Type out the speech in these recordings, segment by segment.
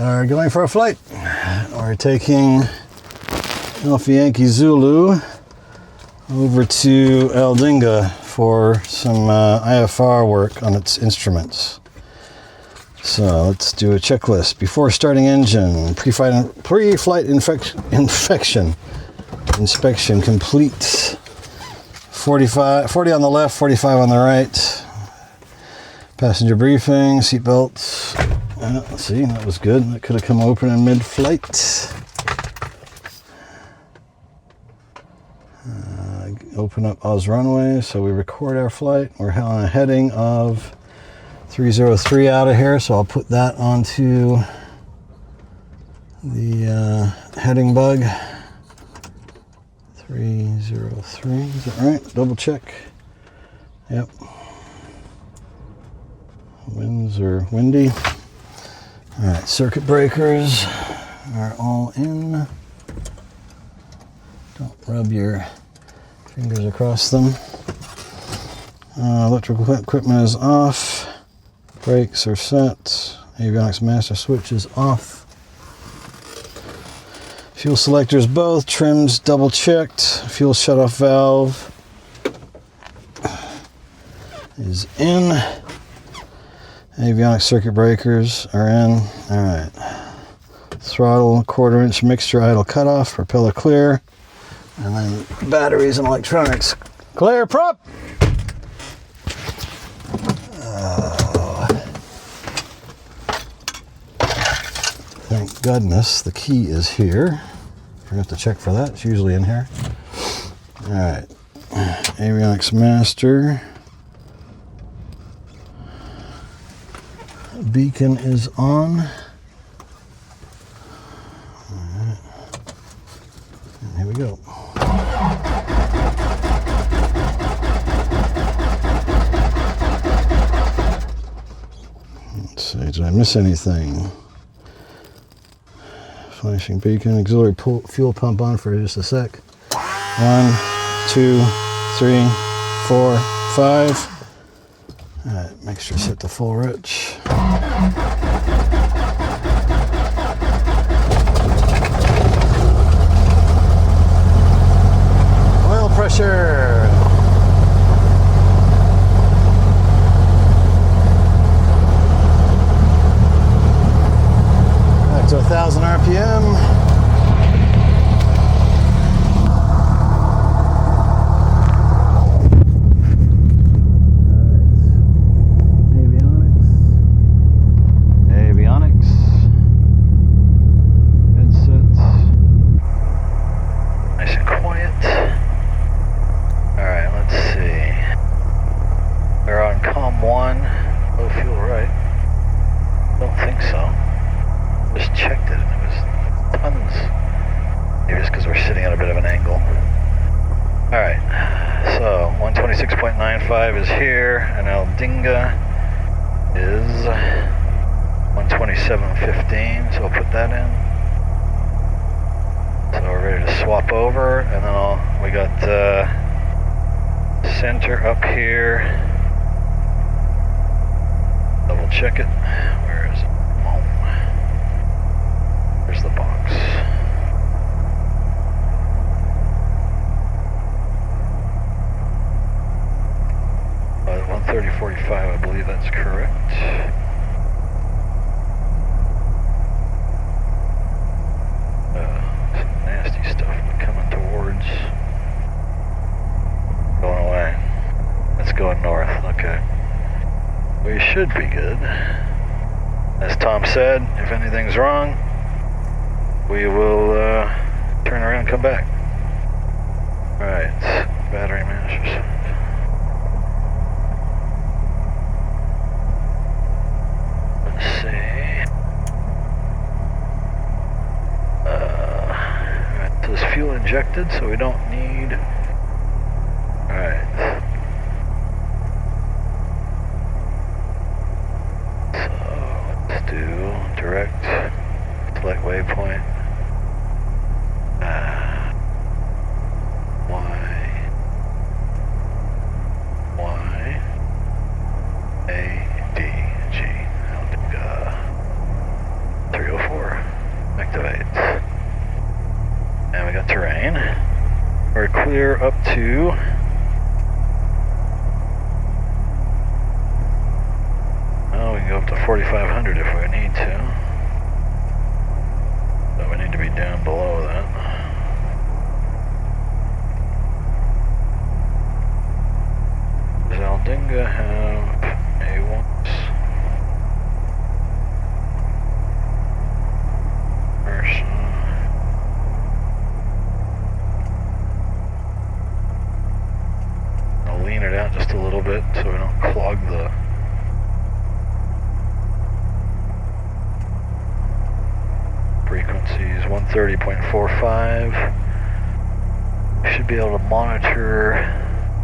are going for a flight. We're taking Alpha Yankee Zulu over to Adlinga for some IFR work on its instruments. So let's do a checklist. Before starting engine, pre-flight inspection complete. 40 on the left, 45 on the right. Passenger briefing, seat belts. Let's see, that was good. That could have come open in mid-flight. Open up Oz runway, so we record our flight. We're on a heading of 303 out of here, so I'll put that onto the heading bug. 303, is that right? Double check. Yep. Winds are windy. All right, circuit breakers are all in. Don't rub your fingers across them. Electrical equipment is off. Brakes are set. Avionics master switch is off. Fuel selectors both. Trims double checked. Fuel shutoff valve is in. Avionics circuit breakers are in. All right. Throttle, 1/4 inch mixture idle cutoff, propeller clear. And then batteries and electronics clear. Prop! Thank goodness the key is here. Forgot to check for that. It's usually in here. All right. Avionics master. Beacon is on. All right. And here we go. Let's see, did I miss anything? Flashing beacon, auxiliary fuel pump on for just a sec. 1, 2, 3, 4, 5. All right, make sure set to full rich. Oil pressure. Back to 1,000 RPM. Is here, and Adlinga is 127.15, so I'll put that in. So we're ready to swap over, and then we got center up here. Double check it. Where is it? Oh. There's the box. 130.45, I believe that's correct. Some nasty stuff coming towards. Going away. It's going north, okay. We should be good. As Tom said, if anything's wrong, we will turn around and come back. Alright, battery masters. Fuel injected, so we don't need. Alright. So let's do direct, select waypoint. YADG. 304. clear up to we can go up to 4,500 if we need to. But we need to be down below that. Does Adlinga have A1s? I'll lean it out just a little bit so we don't clog the frequencies. 130.45. Should be able to monitor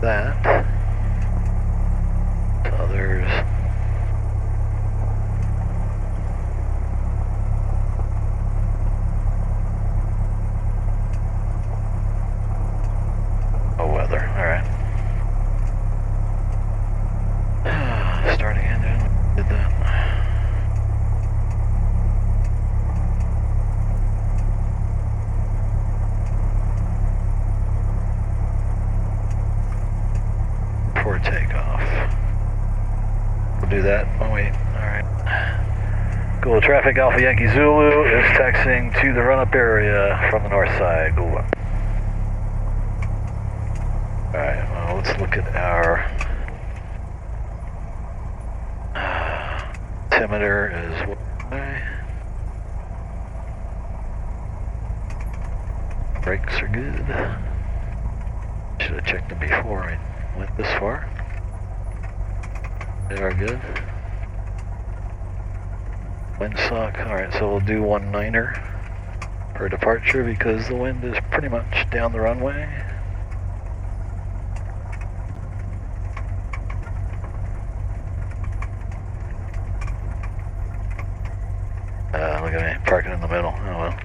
that. So there's weather. Alright. Starting engine. Did that. Before takeoff. We'll do that when we. Alright. Goolwa traffic, Alpha Yankee Zulu is taxiing to the run-up area from the north side. Goolwa. Alright, well, let's look at our altimeter is brakes are good. Should have checked them before I went this far. They are good. Windsock, alright, so we'll do 19er for departure because the wind is pretty much down the runway. Look at me, parking in the middle. Oh well.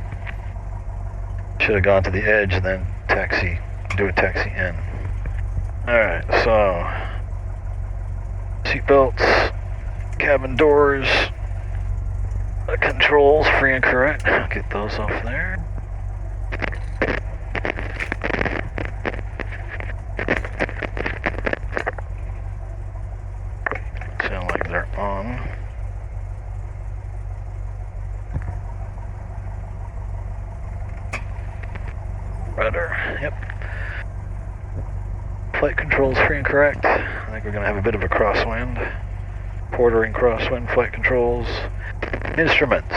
Should have gone to the edge and then do a taxi in. Alright, so seatbelts, cabin doors, controls, free and correct. I'll get those off there. Sound like they're on. Rudder, yep. Flight controls free and correct. I think we're going to have a bit of a crosswind. Quartering crosswind, flight controls. Instruments.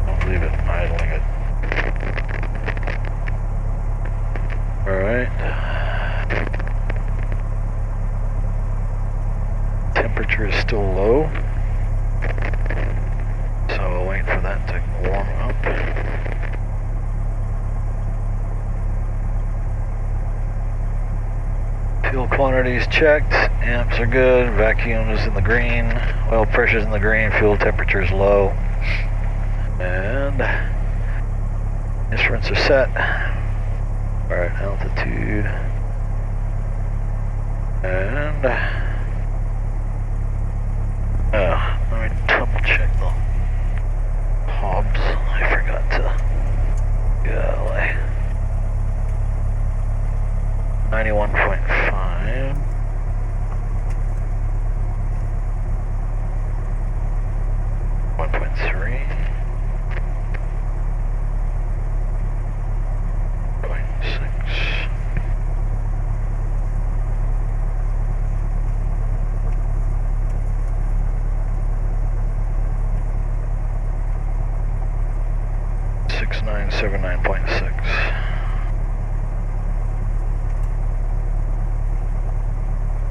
Don't leave it idling it. Alright. Temperature is still low. So we'll wait for that to warm up. Fuel quantities checked, amps are good, vacuum is in the green, oil pressure is in the green, fuel temperature is low, and instruments are set. Alright, altitude, and let me double check the hobs. I forgot to. Golly. 91.5. 1.3. 0.6. $6979.6.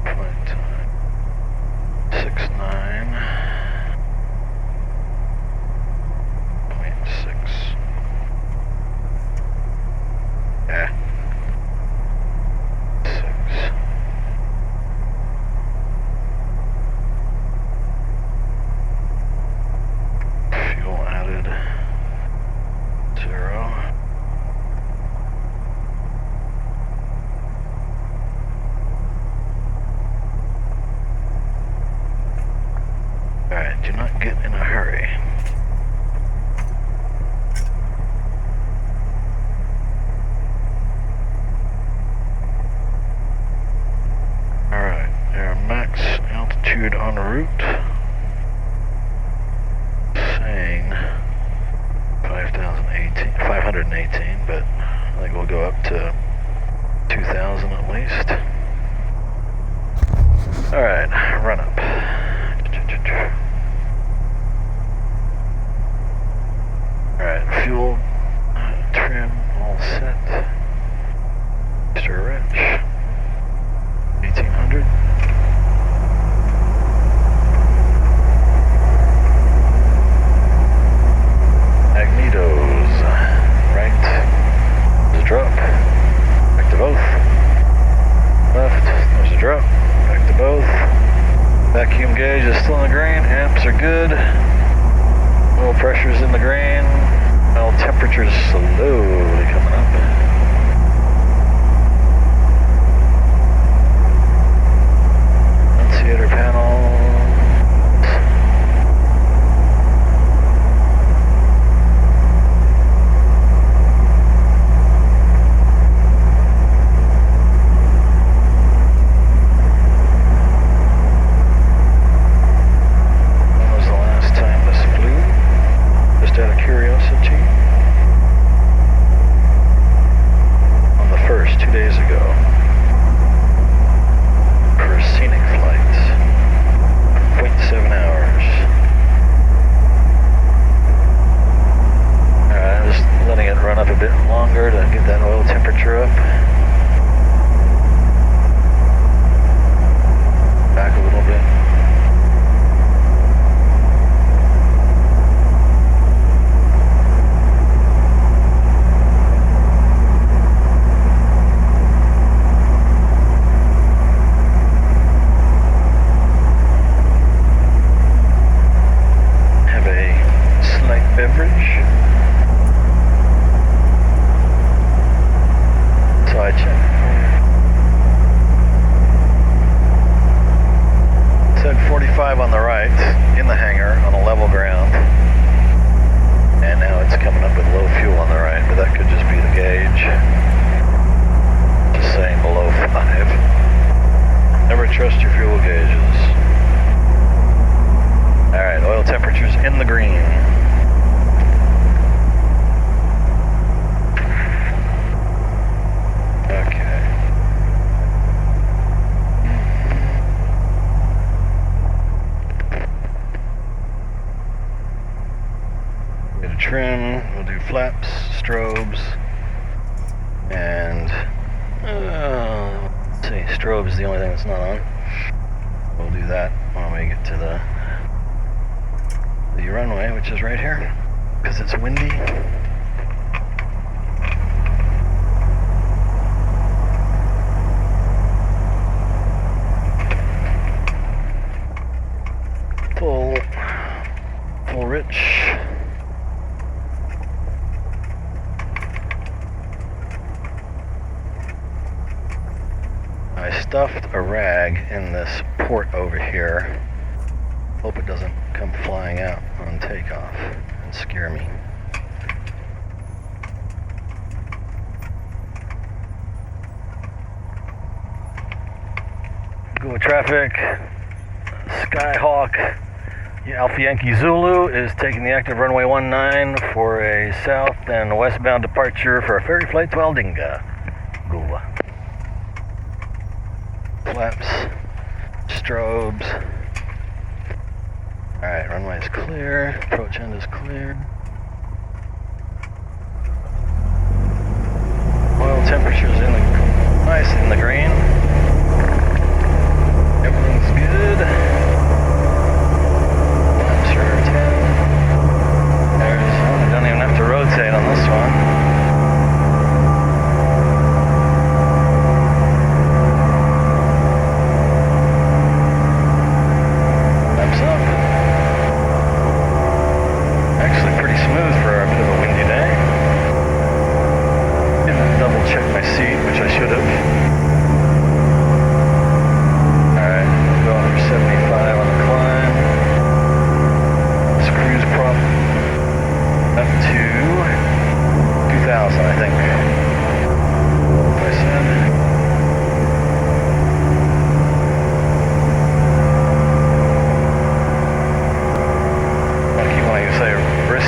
Flight time 69.6. Yeah. 6. Fuel added. 0. Alright, do not get in a hurry. 500 en route. Saying 518, but I think we'll go up to 2,000 at least. Alright, run up. Alright, fuel, trim, all set. Mr. Rich, 1800. Magnetos, right, there's a drop, back to both, left, there's a drop, back to both. Vacuum gauge is still in the green, amps are good, oil pressure's in the green, oil temperature's slowly coming up. Annunciator panels. When was the last time this flew? Just out of curiosity. On the 1st, 2 days ago. For a scenic flight. 0.7 hours. Alright, I'm just letting it run up a bit longer to get that oil temperature up. Back a little bit. Have a slight beverage. Side check. Said 45 on the right, in the hangar, on a level ground. And now it's coming up with low fuel on the right, but that could just be the gauge. Just saying below 5. Never trust your fuel gauges. Alright, oil temperature's in the green. Okay. Get a trim, we'll do flaps, strobes, and let's see, strobe is the only thing that's not on. We'll do that when we get to the runway, which is right here, because it's windy. Full rich. I stuffed a rag in this port over here. Hope it doesn't come flying out on takeoff and scare me. Goolwa traffic. Skyhawk Alpha Yankee Zulu is taking the active runway 19 for a south and westbound departure for a ferry flight to Adlinga, Goolwa. Flaps, strobes. Alright, runway is clear, approach end is clear. Oil temperature's nice in the green. Everything's good. Flaps are 10. I don't even have to rotate on this one. Flaps up. Actually pretty smooth for a bit of a windy day. Didn't double check my seat, which I should have. Alright, going for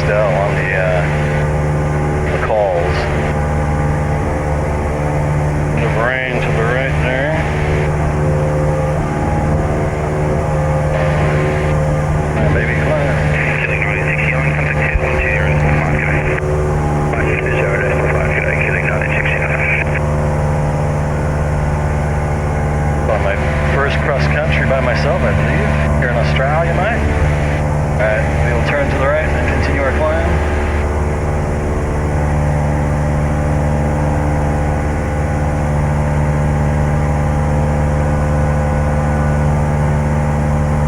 tell on the calls. Bit of rain to the right there. Maybe climb. Killing noise, healing, contact 2120, 5 killing 969. On my first cross country by myself, I believe, here in Australia, mate. Alright, we will turn to the right and continue our climb.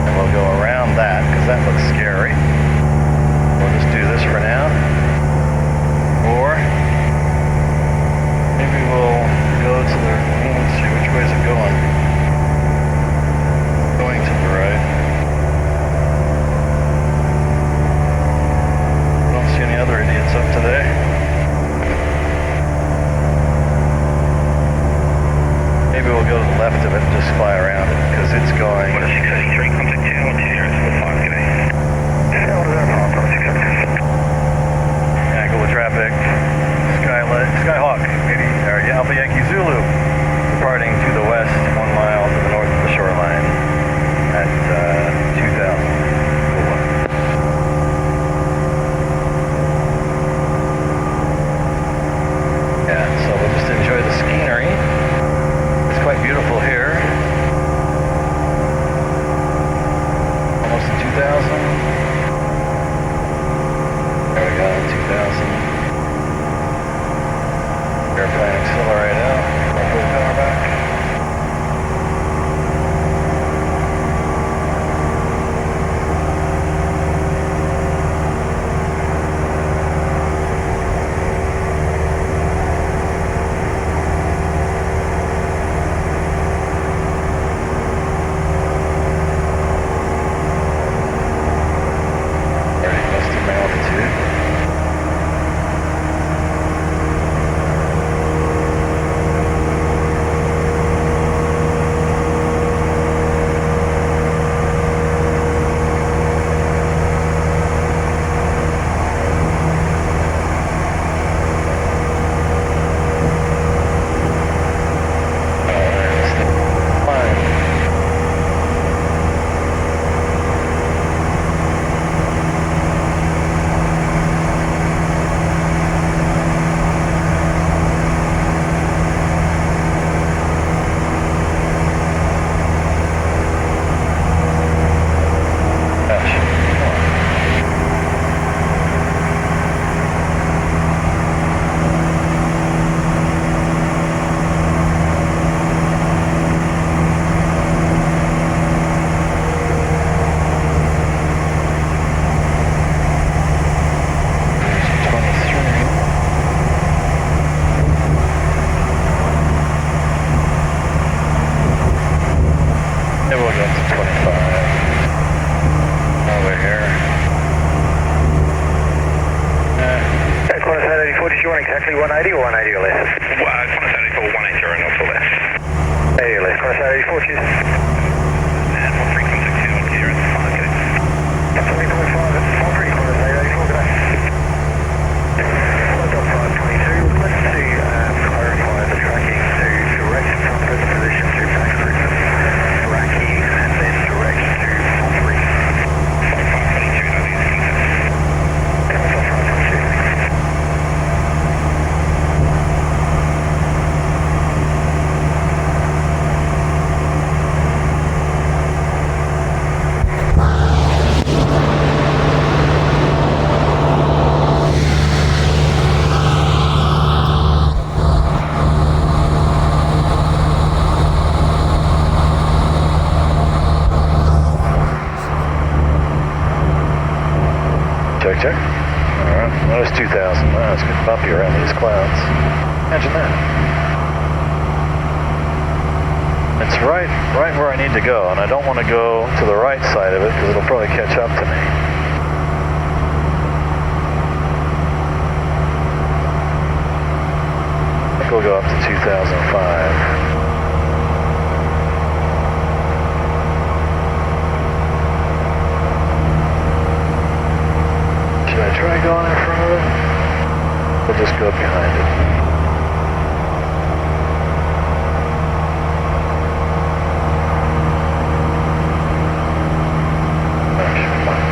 And we'll go around that, because that looks scary. We'll just do this for now. Or maybe we'll go to the, let's see, which way is it going? Going to the right. Don't see any other idiots up today. Maybe we'll go to the left of it and just fly around it, because it's going. 633, contact 2120, 5 killing. Yeah, Goolwa traffic. Skyhawk, maybe, or Alpha Yankee Zulu, departing to the west, 1 mile to the north of the shoreline at 2000. Goolwa. Yeah, so we'll just enjoy the scenery. It's quite beautiful here. Almost to 2000. There we go, 2000. Airplane accelerate out. Pull power back. Already close to my altitude. Exactly 180 or 180 or less? Quantity for 180 or not or less. 80 or less. Quantity 84, cheers. And 13 contact 2 on here at 5, okay. 20.5 at 43, quantity 84, good day. 5.522, let's see, clarify the tracking to direct from present position to back cruiser. Tracking and then direct to 43. 5.522, that is contact. 5.522. Check. Alright, well, it's 2000. Wow, it's getting bumpy around these clouds. Imagine that. It's right where I need to go, and I don't want to go to the right side of it because it'll probably catch up to me. I think we'll go up to 2005. Should I try going in front of it? We'll just go behind it. That should be fine.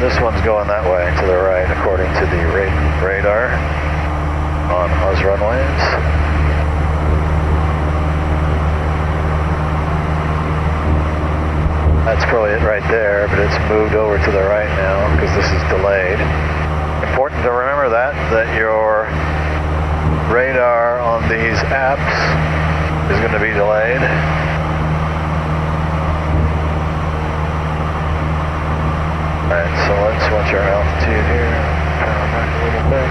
This one's going that way to the right according to the radar on Oz runways. That's probably it right there, but it's moved over to the right now because this is delayed. Important to remember that your radar on these apps is going to be delayed. Alright, so let's watch our altitude here. Power back a little bit.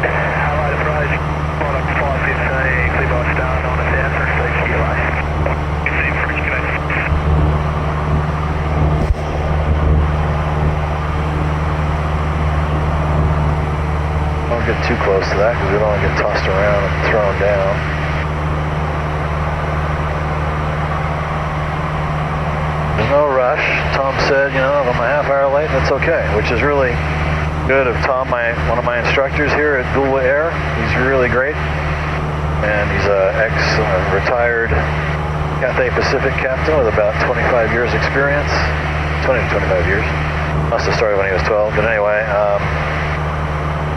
Allied approach, product 515, clear by start on a 1000, stage QA. Receive French connect. Don't get too close to that because we don't want to get tossed around and thrown down. No rush. Tom said, you know, if I'm a half hour late, that's okay, which is really good of Tom, one of my instructors here at Goolwa Air. He's really great, and he's a ex-retired Cathay Pacific captain with about 25 years experience, 20 to 25 years. Must have started when he was 12, but anyway,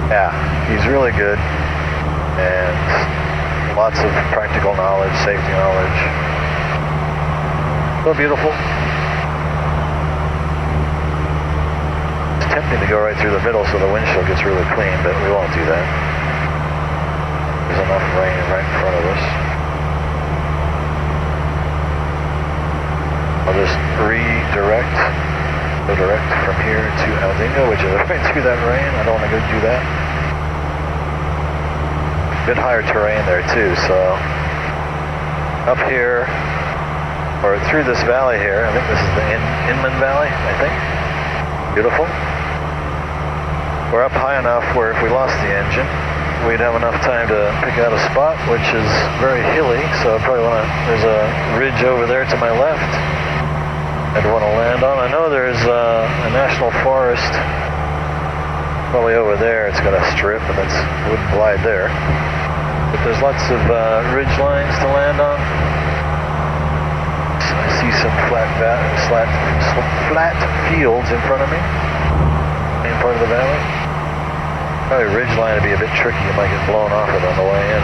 yeah, he's really good, and lots of practical knowledge, safety knowledge. So beautiful. Tempting to go right through the middle so the windshield gets really clean, but we won't do that. There's enough rain right in front of us. I'll just go direct from here to Adlinga, which is right through that rain. I don't want to go do that. Good higher terrain there too, so up here, or through this valley here, I think this is the Inman Valley, I think. Beautiful. We're up high enough where if we lost the engine, we'd have enough time to pick out a spot, which is very hilly, so I probably there's a ridge over there to my left I'd want to land on. I know there's a national forest probably over there. It's got a strip and it wouldn't glide there. But there's lots of ridge lines to land on. I see some flat fields in front of me, main part of the valley. Probably ridge line would be a bit tricky. You might get blown off it on the way in.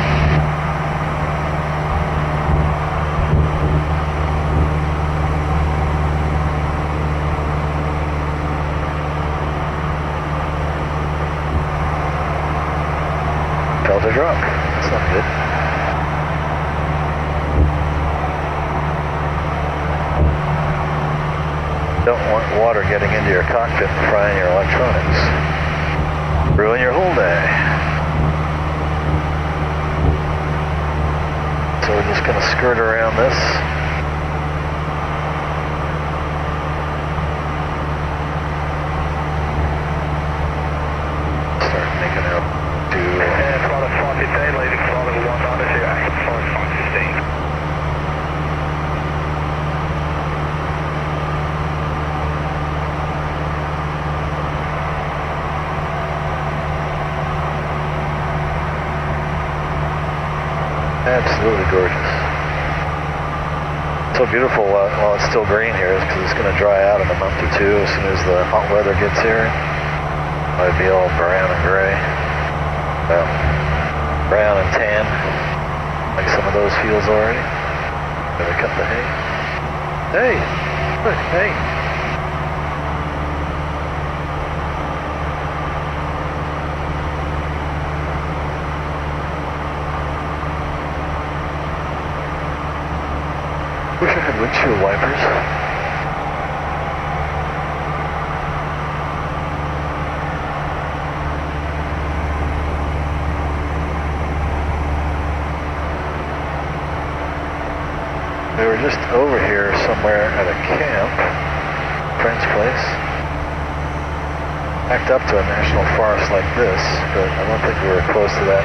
Delta drop. That's not good. Don't want water getting into your cockpit and frying your electronics. Ruin your whole day. So we're just going to skirt around this. Start making out to... And flight of 515, leaving flight level 190, flight 515. Absolutely gorgeous. So beautiful while it's still green here, because it's going to dry out in a month or two as soon as the hot weather gets here. Might be all brown and gray. Well, brown and tan, like some of those fields already. Gonna cut the hay. Hey! Look, hey! Wish I had windshield wipers. We were just over here somewhere at a camp, friend's place. Backed up to a national forest like this, but I don't think we were close to that.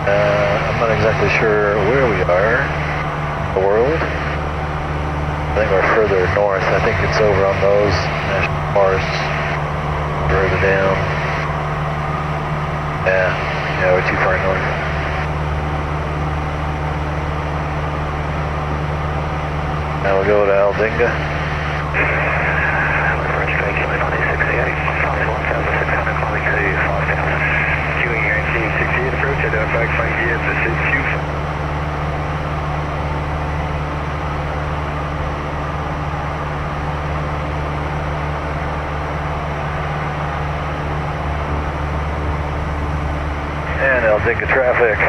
I'm not exactly sure where we are. The world. I think we're further north. I think it's over on those national forests. Further down. Yeah, we're too far north. Now we'll go to Adlinga. French calculate on A68, 1,600 calling to 5,000. Queuing here in C172 approach, identify flight gear to 625. And Adlinga traffic.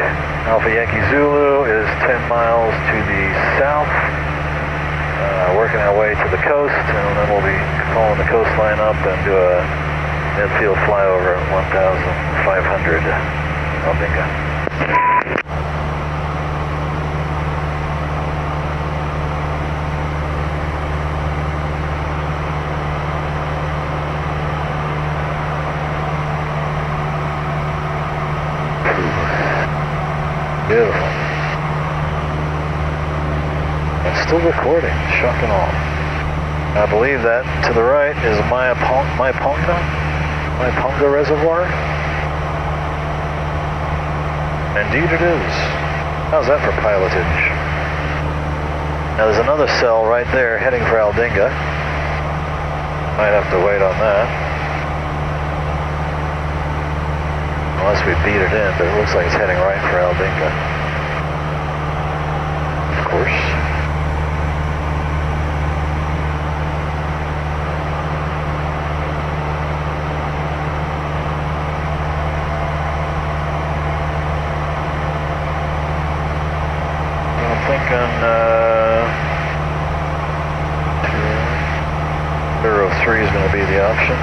Alpha Yankee Zulu is 10 miles to the south. Working our way to the coast, and then we'll be following the coastline up and do a midfield flyover at 1,500 Adlinga. Beautiful. It's still recording, shock and awe. I believe that to the right is Maiponga Reservoir. Indeed it is. How's that for pilotage? Now there's another cell right there heading for Adlinga. Might have to wait on that. Unless we beat it in, but it looks like it's heading right for Adlinga. Of course. I'm thinking 03 is going to be the option.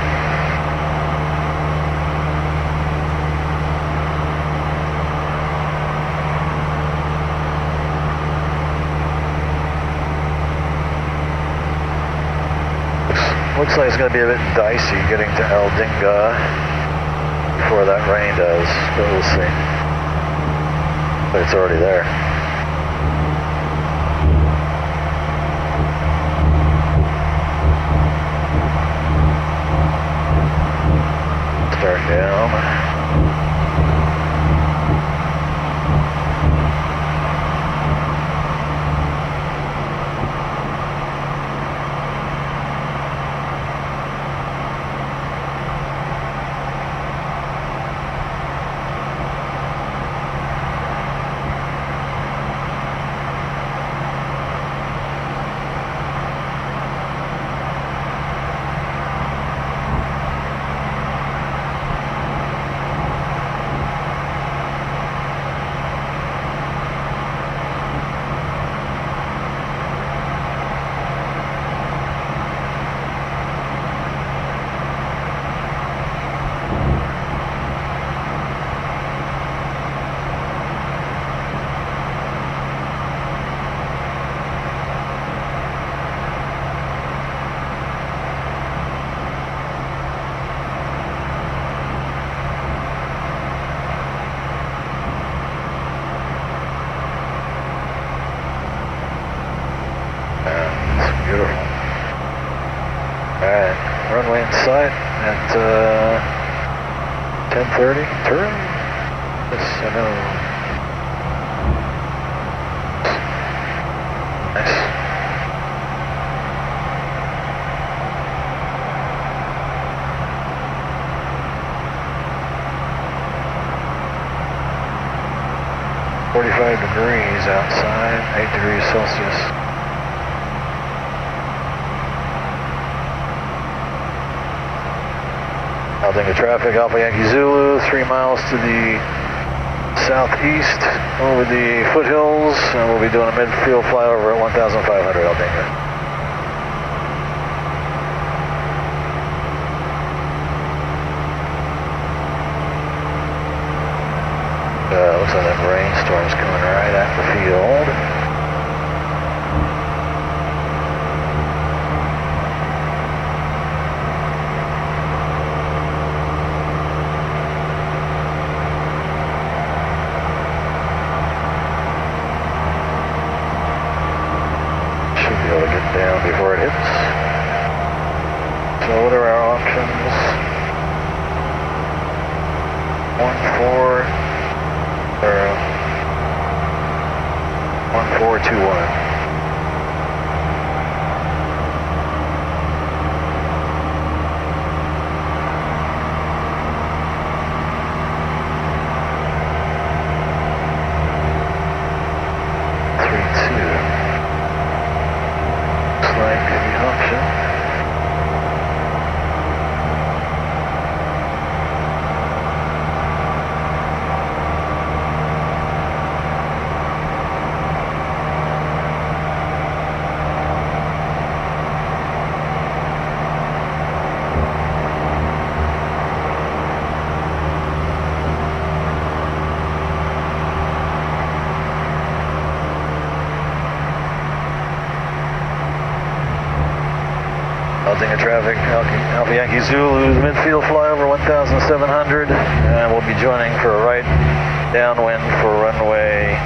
Looks like it's going to be a bit dicey getting to Adlinga before that rain does, but we'll see. But it's already there. Start down. Beautiful. Alright, runway in sight at 10:30. Turn? Yes, I know. 35 degrees outside, 8 degrees Celsius. Adlinga traffic, Alpha Yankee Zulu, 3 miles to the southeast over the foothills, and we'll be doing a midfield flyover at 1,500 Adlinga. Looks like that rainstorm's coming right at the field. Should be able to get down before it hits. So what are our options? 1-4. 1421. Adlinga traffic, Alpha Yankee Zulu, midfield flyover 1,700, and we'll be joining for a right downwind for runway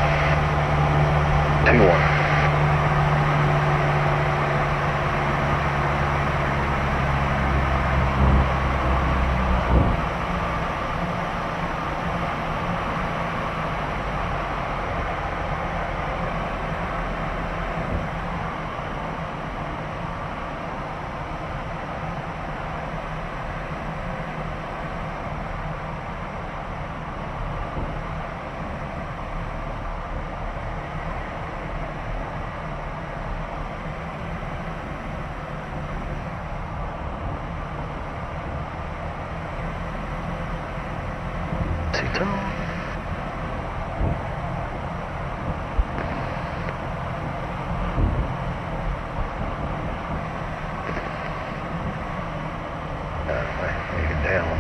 21. Make it down.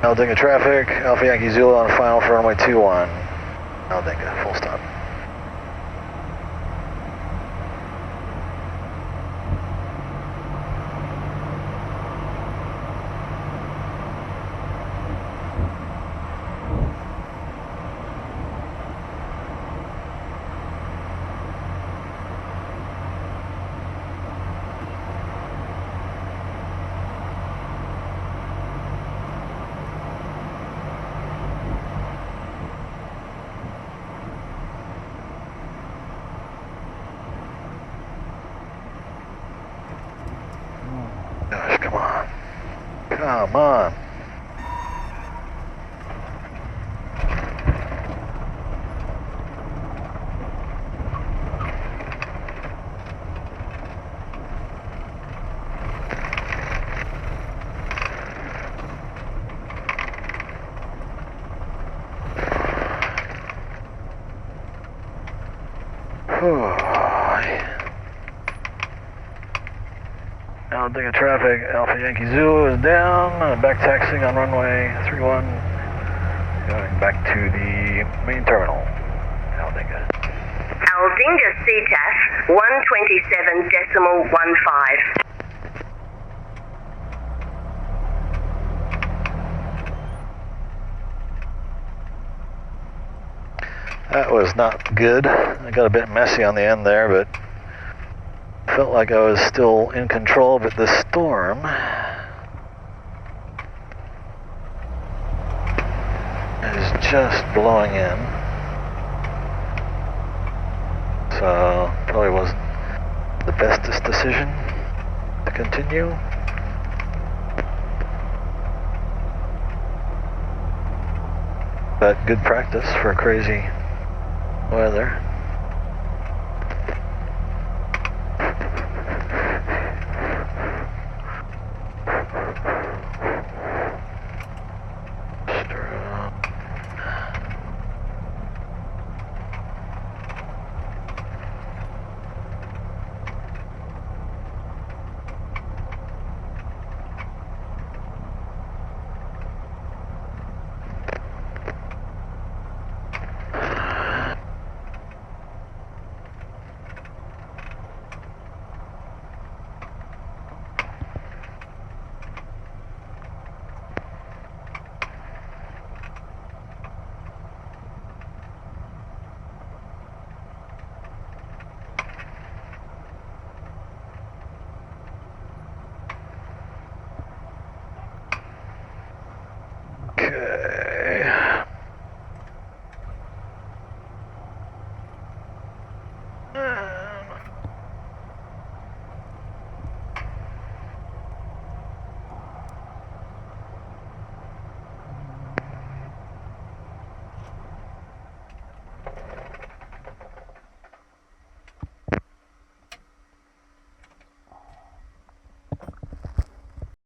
Adlinga traffic, Alpha Yankee Zulu on final for runway 21. Adlinga, full stop. Come on. Adlinga traffic, Alpha Yankee Zulu is down, back taxiing on runway 31, going back to the main terminal, Adlinga. Adlinga CTAF 127.15. That was not good. I got a bit messy on the end there, but felt like I was still in control, but the storm is just blowing in. So probably wasn't the bestest decision to continue. But good practice for crazy weather. Okay.